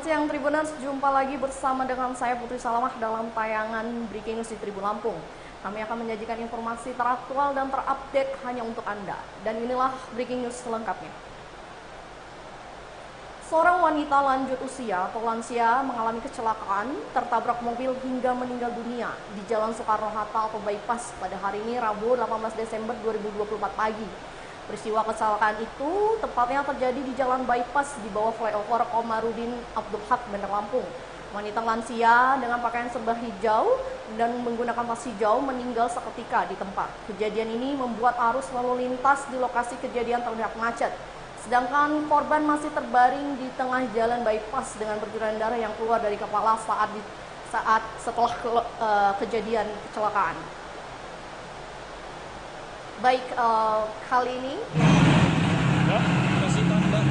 siang Tribuners, jumpa lagi bersama dengan saya Putri Salamah dalam tayangan Breaking News di Tribun Lampung. Kami akan menyajikan informasi teraktual dan terupdate hanya untuk Anda. Dan inilah Breaking News selengkapnya. Seorang wanita lanjut usia atau lansia mengalami kecelakaan, tertabrak mobil hingga meninggal dunia di Jalan Soekarno-Hatta atau Bypass pada hari ini Rabu 18 Desember 2024 pagi. Peristiwa kecelakaan itu tepatnya terjadi di Jalan Bypass di bawah flyover Komarudin Abdul Haq, Bandar Lampung. Wanita lansia dengan pakaian serba hijau dan menggunakan tas hijau meninggal seketika di tempat. Kejadian ini membuat arus lalu lintas di lokasi kejadian terlihat macet. Sedangkan korban masih terbaring di tengah jalan bypass dengan percikan darah yang keluar dari kepala setelah kejadian kecelakaan. Baik, kali ini kasih tambah.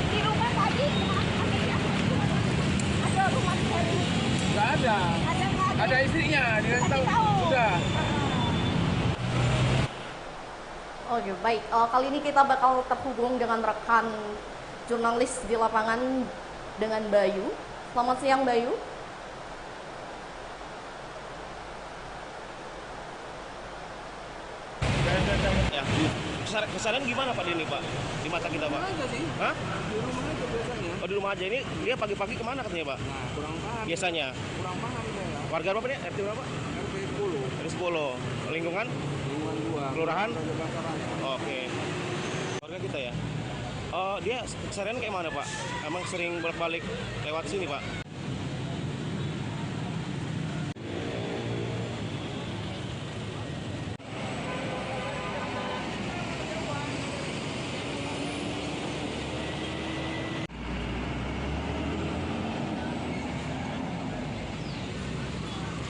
Di rumah tadi ada rumah baru. Nggak ada. Ada istrinya, dia tahu. Sudah. Oke, baik. Kali ini kita bakal terhubung dengan rekan jurnalis di lapangan dengan Bayu. Selamat siang, Bayu. Ya, kesadaran gimana Pak Dini Pak? Di mata kita Pak? Aja sih. Hah? Di rumah aja biasanya. Oh di rumah aja ini dia pagi-pagi kemana katanya Pak? Nah, kurang paham. Biasanya. Kurang paham saya. Warga berapa nih? RT berapa? RP 10. RT 10. Lingkungan? Lingkungan 2. Kelurahan? Raja Basaraya. Oke. Warga kita ya. Oh dia kesadaran kayak mana Pak? Emang sering bolak-balik lewat sini Pak?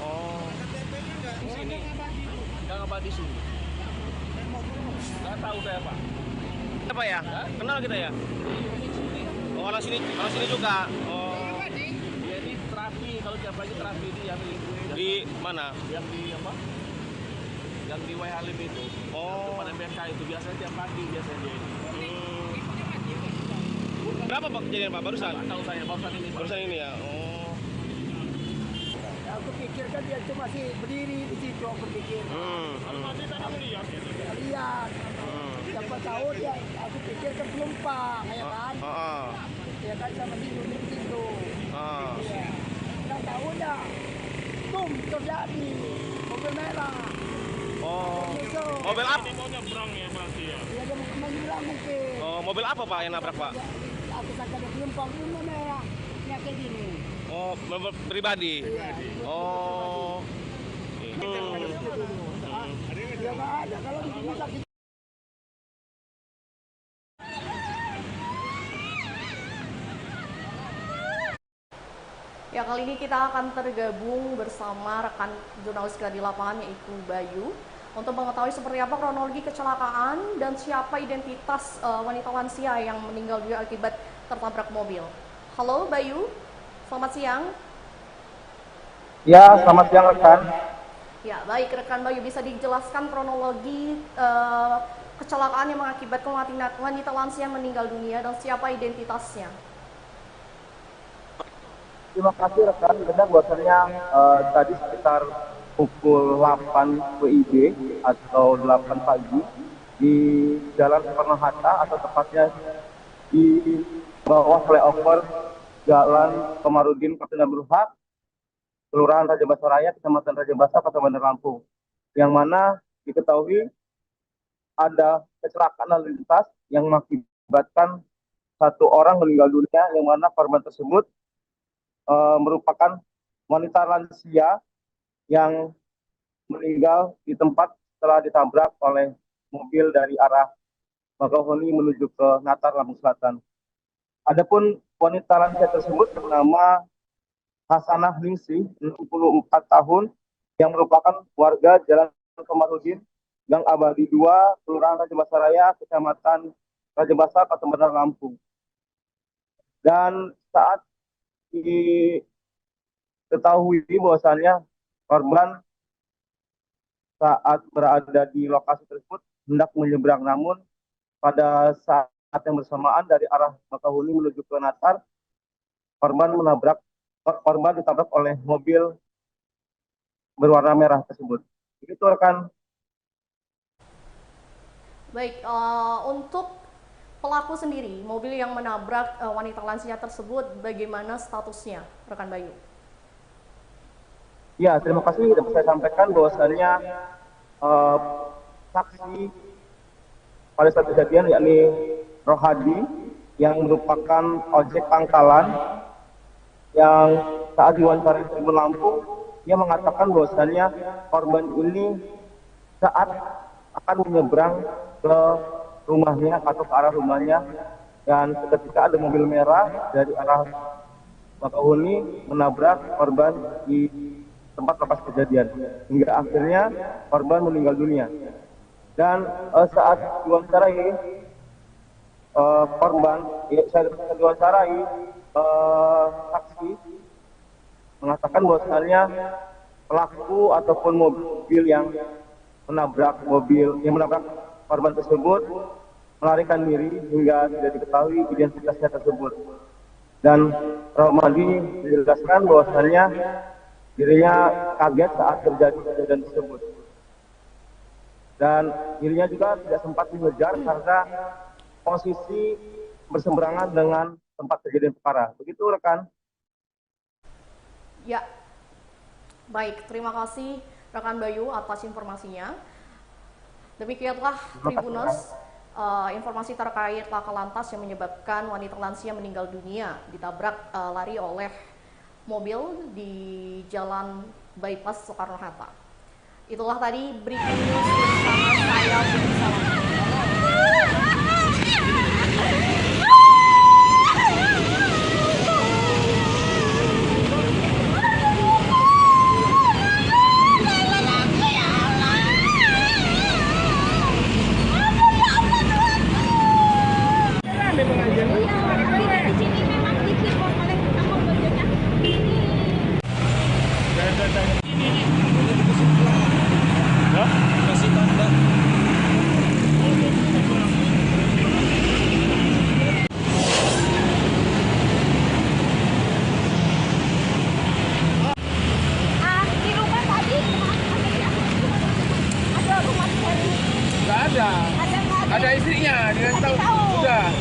Oh. Di sini. Nggak ngabadi sini. Nggak tahu saya Pak. Apa ya? Kenal kita ya? Oh orang sini juga. Oh. Dia ini terapi. Kalau tiap pagi terapi di yang Di mana? yang di apa? Yang di W Halim itu. Oh. Pada BK itu biasanya tiap pagi biasanya dia ini. Berapa Pak kejadian Pak barusan? Nggak tahu saya barusan ini. Pak. Barusan ini ya. Oh. Aku pikir kan dia cuma sih berdiri di situ, aku pikir. Lihat, siapa tahu dia, aku pikir kan penumpang, ya kan? Oh. Ya kan sama di situ. Oh. Ya. Nggak tahu dah, boom terjadi, mobil merah. Oh. Itu, Mobil apa? dia ada menyilang mungkin. Oh, mobil apa Pak yang nabrak Pak? Aku sangka ada penumpang, mobil merah, yang kayak gini. Oh, mobil pribadi. Oh. Dia nggak ada, kalau di sini sakit. Ya, kali ini kita akan tergabung bersama rekan jurnalis kita di lapangan yaitu Bayu untuk mengetahui seperti apa kronologi kecelakaan dan siapa identitas wanita lansia yang meninggal dunia akibat tertabrak mobil. Halo Bayu, selamat siang. Ya, selamat siang rekan. Ya, baik rekan Bayu, bisa dijelaskan kronologi kecelakaan yang mengakibatkan wanita lansia meninggal dunia dan siapa identitasnya? Terima kasih rekan. Benar bahwasannya tadi sekitar pukul 8 WIB atau 8 pagi di Jalan Soekarno-Hatta atau tepatnya di bawah flyover Jalan Komarudin Abdul Haq, Kelurahan Raja Basaraya, Kecamatan Raja Basa, Kota Bandar Lampung, yang mana diketahui ada kecelakaan lalu lintas yang mengakibatkan satu orang meninggal dunia, yang mana korban tersebut merupakan wanita lansia yang meninggal di tempat setelah ditabrak oleh mobil dari arah Bakauheni menuju ke Natar, Lampung Selatan. Adapun wanita lansia tersebut bernama Hasanah Ningsih, 64 tahun, yang merupakan warga Jalan Komarudin, Gang Abadi 2, Kelurahan Raja Basaraya, Kecamatan Raja Basa, Kota Bandar Lampung. Dan saat diketahui bahwasannya korban saat berada di lokasi tersebut hendak menyeberang, namun pada saat yang bersamaan dari arah Bakahuni menuju ke Natar, korban ditabrak oleh mobil berwarna merah tersebut. Begitu rekan. Baik, untuk pelaku sendiri, mobil yang menabrak wanita lansia tersebut, bagaimana statusnya, rekan Bayu? Ya, terima kasih. Dapat saya sampaikan bahwasannya saksi pada saat kejadian yakni Rohadi yang merupakan ojek pangkalan yang saat diwawancara di Tribun Lampung, ia mengatakan bahwasannya korban ini saat akan menyeberang ke rumahnya atau ke arah rumahnya, dan ketika ada mobil merah dari arah Bakahuni menabrak korban di tempat lokasi kejadian, hingga akhirnya korban meninggal dunia. Dan saat diwawancarai korban, saya diwawancarai saksi mengatakan bahwasannya pelaku ataupun mobil yang menabrak korban tersebut melarikan diri hingga tidak diketahui identitasnya tersebut. Dan Romadi menjelaskan bahwasannya dirinya kaget saat terjadi kejadian tersebut. Dan dirinya juga tidak sempat mengejar karena posisi berseberangan dengan tempat kejadian perkara. Begitu rekan. Ya, baik. Terima kasih rekan Bayu atas informasinya. Demikianlah Tribuners, informasi terkait laka lantas yang menyebabkan wanita lansia meninggal dunia ditabrak lari oleh mobil di Jalan Bypass Soekarno-Hatta. Itulah tadi breaking news bersama saya Budi Salam. Di sini memang dikipur oleh sama bajanya. Kasih tanda. Di rumah tadi ada rumah sendiri. Nggak ada. Ada istrinya, dia tahu. Sudah.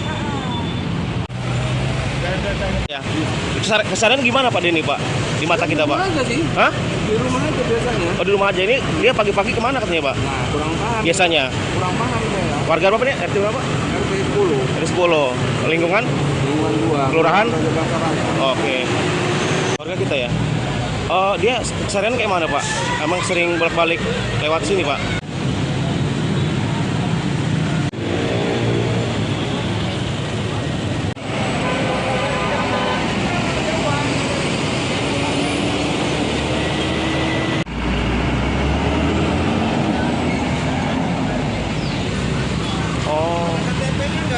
Ya. Kesaran gimana Pak Denny, Pak? Di mata kita, Pak? Di rumah aja sih. Hah? Di rumah aja biasanya. Oh, di rumah aja. Ini dia pagi-pagi kemana katanya, Pak? Nah, kurang paham. Biasanya. Kurang paham saya. Warga berapa nih? RT berapa? RT 10. RT 10. Lingkungan? Lingkungan 2. Kelurahan? Raya. Oke. Warga kita ya. Dia keseharian kayak mana, Pak? Emang sering bolak-balik lewat sini, Pak?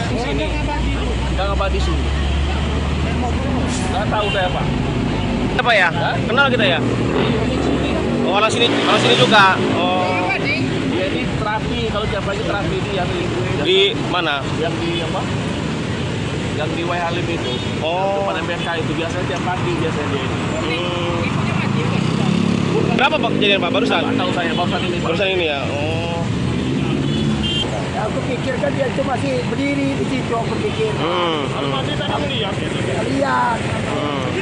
Di sini. Nggak ngabadi sini. Nggak tahu saya, Pak. Apa ya? Kenal kita ya? Oh, orang sini juga. Oh. Dia ini terapi, kalau tiap pagi terapi dia Di mana? yang di apa? Yang di Wai Halim itu. Oh. Pada MBK itu biasanya tiap pagi biasanya dia ini. Berapa Pak kejadian, Pak? Barusan? Nggak tahu saya, Barusan ini ya. Oh. Aku pikir kan dia cuma masih berdiri di situ, aku pikir. Lihat.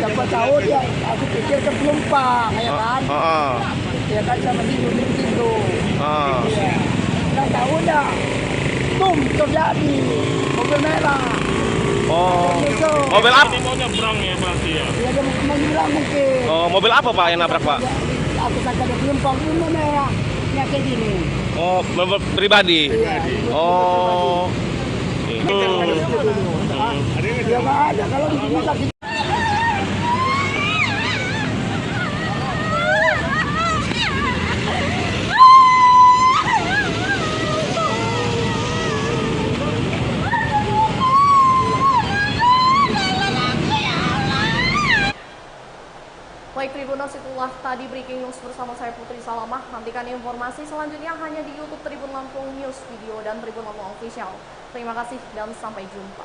Siapa tahu dia, aku pikir kan penumpang, ya kan? Ya kan sama di situ. Iya. Nggak tahu dah. Tum terjadi mobil merah. Oh. Besok. Mobil apa? Dia ada menghilangkan mungkin. Oh, mobil apa Pak yang nabrak, Pak? Aku sangka dia penumpang mobil merah. Ya kayak gini. Oh, mobil pribadi. Oh. Dia nggak ada kalau di sini sakit. Baik Tribuners, Tribuners, itulah tadi breaking news bersama saya Putri Salamah. Nantikan informasi selanjutnya hanya di YouTube Tribun Lampung News Video dan Tribun Lampung Official. Terima kasih dan sampai jumpa.